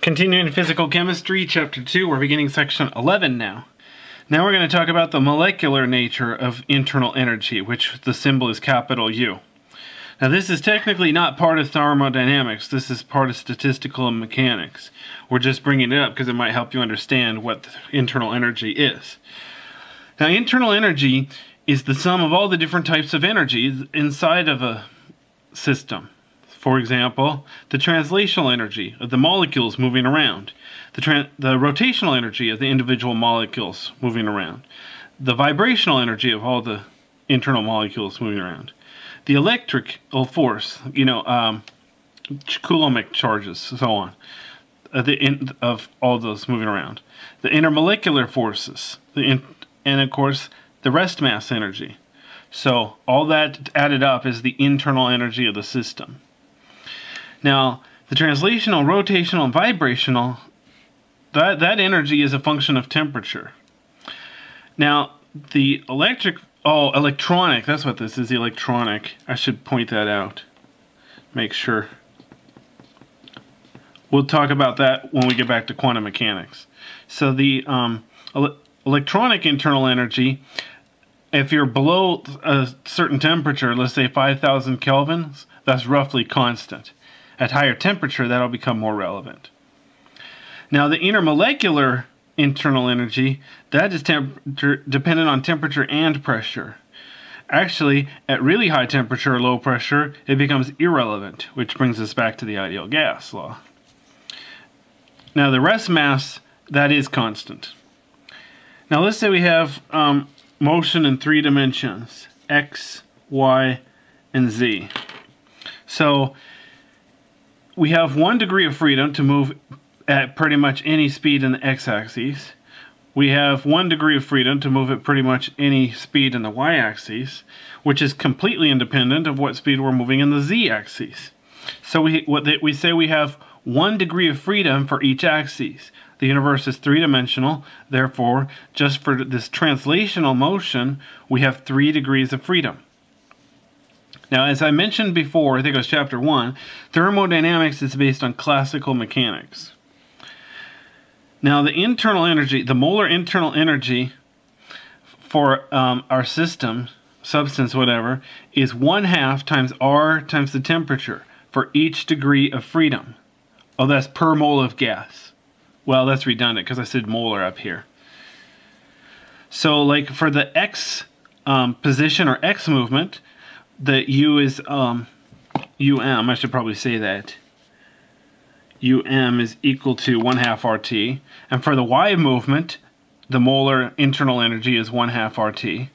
Continuing physical chemistry, chapter 2, we're beginning section 11 now. Now we're going to talk about the molecular nature of internal energy, which the symbol is capital U. Now this is technically not part of thermodynamics, this is part of statistical mechanics. We're just bringing it up because it might help you understand what internal energy is. Now internal energy is the sum of all the different types of energy inside of a system. For example, the translational energy of the molecules moving around, the rotational energy of the individual molecules moving around, the vibrational energy of all the internal molecules moving around, the electrical force, coulombic charges, so on, of all those moving around, the intermolecular forces, and of course the rest mass energy. So all that added up is the internal energy of the system. Now, the translational, rotational, and vibrational, that energy is a function of temperature. Now, the electronic, that's what this is, the electronic. I should point that out. Make sure. We'll talk about that when we get back to quantum mechanics. So the electronic internal energy, if you're below a certain temperature, let's say 5,000 kelvins, that's roughly constant. At higher temperature, that'll become more relevant. Now, the intermolecular internal energy, that is dependent on temperature and pressure. Actually, at really high temperature or low pressure, it becomes irrelevant, which brings us back to the ideal gas law. Now, the rest mass, that is constant. Now, let's say we have motion in 3 dimensions, x, y, and z. So we have 1 degree of freedom to move at pretty much any speed in the x-axis. We have 1 degree of freedom to move at pretty much any speed in the y-axis, which is completely independent of what speed we're moving in the z-axis. So we say we have 1 degree of freedom for each axis. The universe is 3-dimensional, therefore, just for this translational motion, we have 3 degrees of freedom. Now, as I mentioned before, I think it was chapter 1, thermodynamics is based on classical mechanics. Now, the internal energy, the molar internal energy for our system, substance, whatever, is 1/2 times R times the temperature for each degree of freedom. Oh, that's per mole of gas. Well, that's redundant because I said molar up here. So, like for the x position or x movement, the U is UM, I should probably say that. UM is equal to 1/2 RT. And for the Y movement, the molar internal energy is 1/2 RT.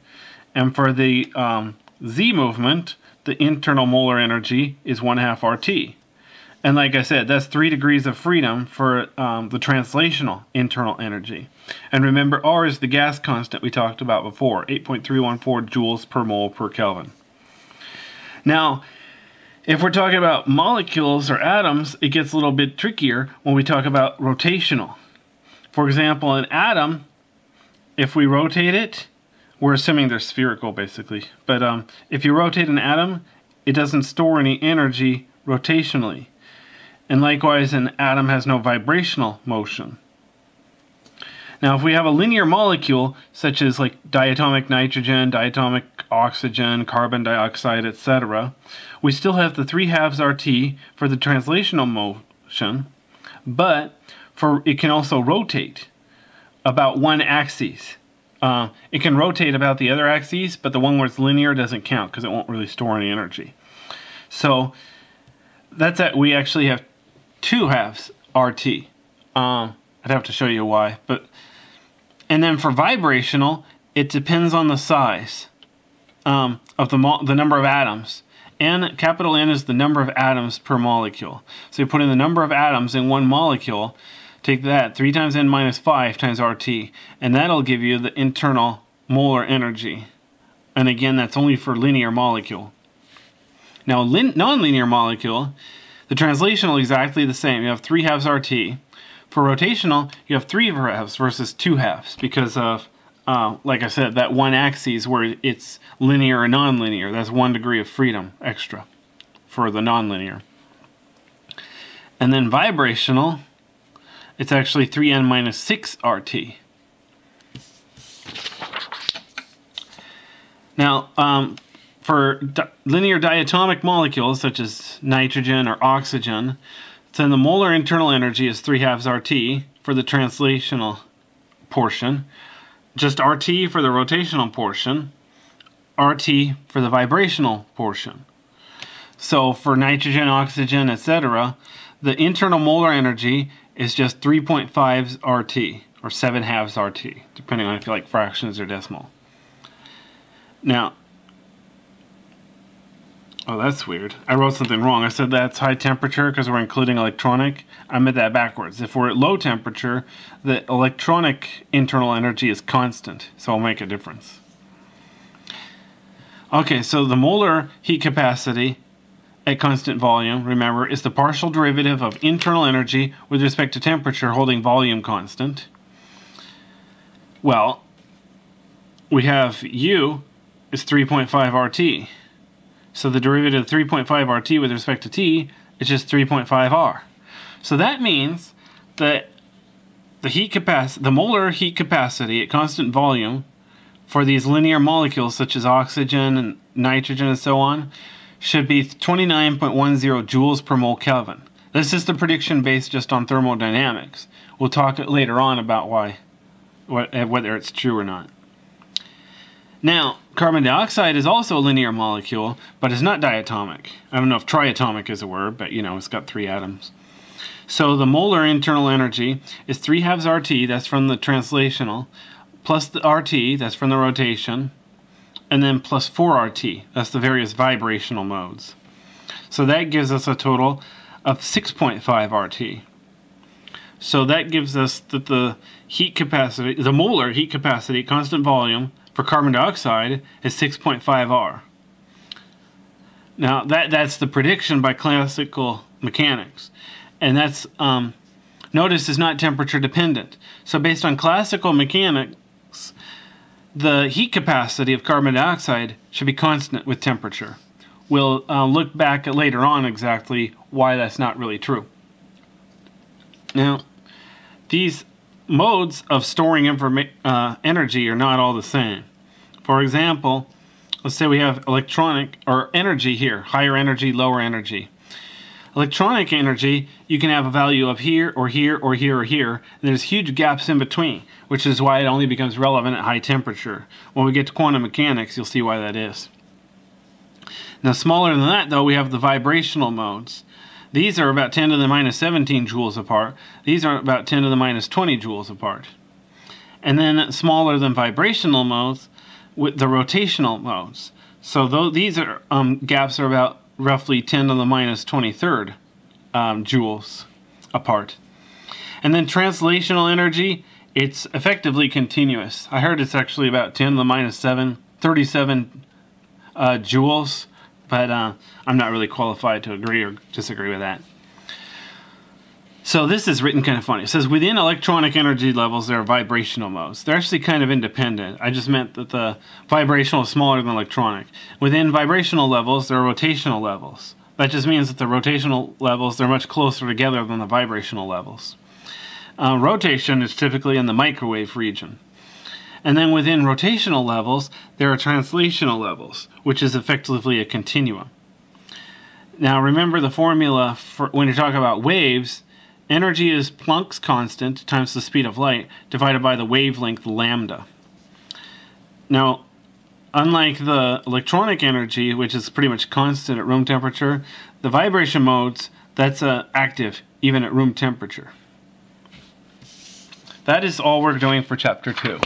And for the Z movement, the internal molar energy is 1/2 RT. And like I said, that's 3 degrees of freedom for the translational internal energy. And remember, R is the gas constant we talked about before, 8.314 joules per mole per Kelvin. Now, if we're talking about molecules or atoms, it gets a little bit trickier when we talk about rotational. For example, an atom, if we rotate it, we're assuming they're spherical basically, but if you rotate an atom, it doesn't store any energy rotationally. And likewise, an atom has no vibrational motion. Now, if we have a linear molecule, such as like diatomic nitrogen, diatomic oxygen, carbon dioxide, etc., we still have the 3/2 RT for the translational motion, but it can also rotate about one axis. It can rotate about the other axes, but the one where it's linear doesn't count because it won't really store any energy. So that's that. We actually have 2/2 RT. I'd have to show you why, and then for vibrational, it depends on the size of the number of atoms. And capital N is the number of atoms per molecule. So you put in the number of atoms in one molecule, take that, 3 times N minus 5 times RT, and that'll give you the internal molar energy. And again, that's only for linear molecule. Now, nonlinear molecule, the translational is exactly the same. You have 3/2 RT. For rotational, you have 3/2 versus 2/2 because of, like I said, that one axis where it's linear or nonlinear. That's 1 degree of freedom extra for the nonlinear. And then vibrational, It's actually 3n minus 6 RT. Now, for linear diatomic molecules such as nitrogen or oxygen, then the molar internal energy is 3/2 RT for the translational portion, just RT for the rotational portion, RT for the vibrational portion. So for nitrogen, oxygen, etc., the internal molar energy is just 3.5 RT, or 7/2 RT, depending on if you like fractions or decimal. Now, oh, that's weird. I wrote something wrong. I said that's high temperature because we're including electronic. I meant that backwards. If we're at low temperature, the electronic internal energy is constant, so it'll make a difference. Okay, so the molar heat capacity at constant volume, remember, is the partial derivative of internal energy with respect to temperature holding volume constant. Well, we have U is 3.5 RT. So the derivative of 3.5 RT with respect to T is just 3.5 R. So that means that the molar heat capacity at constant volume for these linear molecules such as oxygen and nitrogen and so on should be 29.10 joules per mole Kelvin. This is the prediction based just on thermodynamics. We'll talk later on about whether it's true or not. Now, carbon dioxide is also a linear molecule, but it's not diatomic. I don't know if triatomic is a word, but you know, it's got 3 atoms. So the molar internal energy is 3/2 RT, that's from the translational, plus the RT, that's from the rotation, and then plus 4 RT, that's the various vibrational modes. So that gives us a total of 6.5 RT. So that gives us that the heat capacity, the molar heat capacity, constant volume, for carbon dioxide is 6.5 R. Now that's the prediction by classical mechanics, and that's notice is not temperature dependent. So based on classical mechanics, the heat capacity of carbon dioxide should be constant with temperature. We'll look back at later on exactly why that's not really true. Now, these modes of storing energy are not all the same. For example, let's say we have electronic or energy here, higher energy, lower energy. Electronic energy, you can have a value of here or here or here or here, and there's huge gaps in between, which is why it only becomes relevant at high temperature. When we get to quantum mechanics, you'll see why that is. Now, smaller than that, though, we have the vibrational modes. These are about 10 to the minus 17 joules apart. These are about 10 to the minus 20 joules apart. And then smaller than vibrational modes, with the rotational modes. So these are gaps are about roughly 10 to the minus 23rd joules apart. And then translational energy, it's effectively continuous. I heard it's actually about 10 to the minus 37 joules, but I'm not really qualified to agree or disagree with that. So this is written kind of funny. It says within electronic energy levels there are vibrational modes. They're actually kind of independent. I just meant that the vibrational is smaller than electronic. Within vibrational levels there are rotational levels. That just means that the rotational levels, they're much closer together than the vibrational levels. Rotation is typically in the microwave region. And then within rotational levels, there are translational levels, which is effectively a continuum. Now remember the formula for when you're talking about waves, energy is Planck's constant times the speed of light divided by the wavelength lambda. Now, unlike the electronic energy, which is pretty much constant at room temperature, the vibration modes, that's active even at room temperature. That is all we're doing for Chapter 2.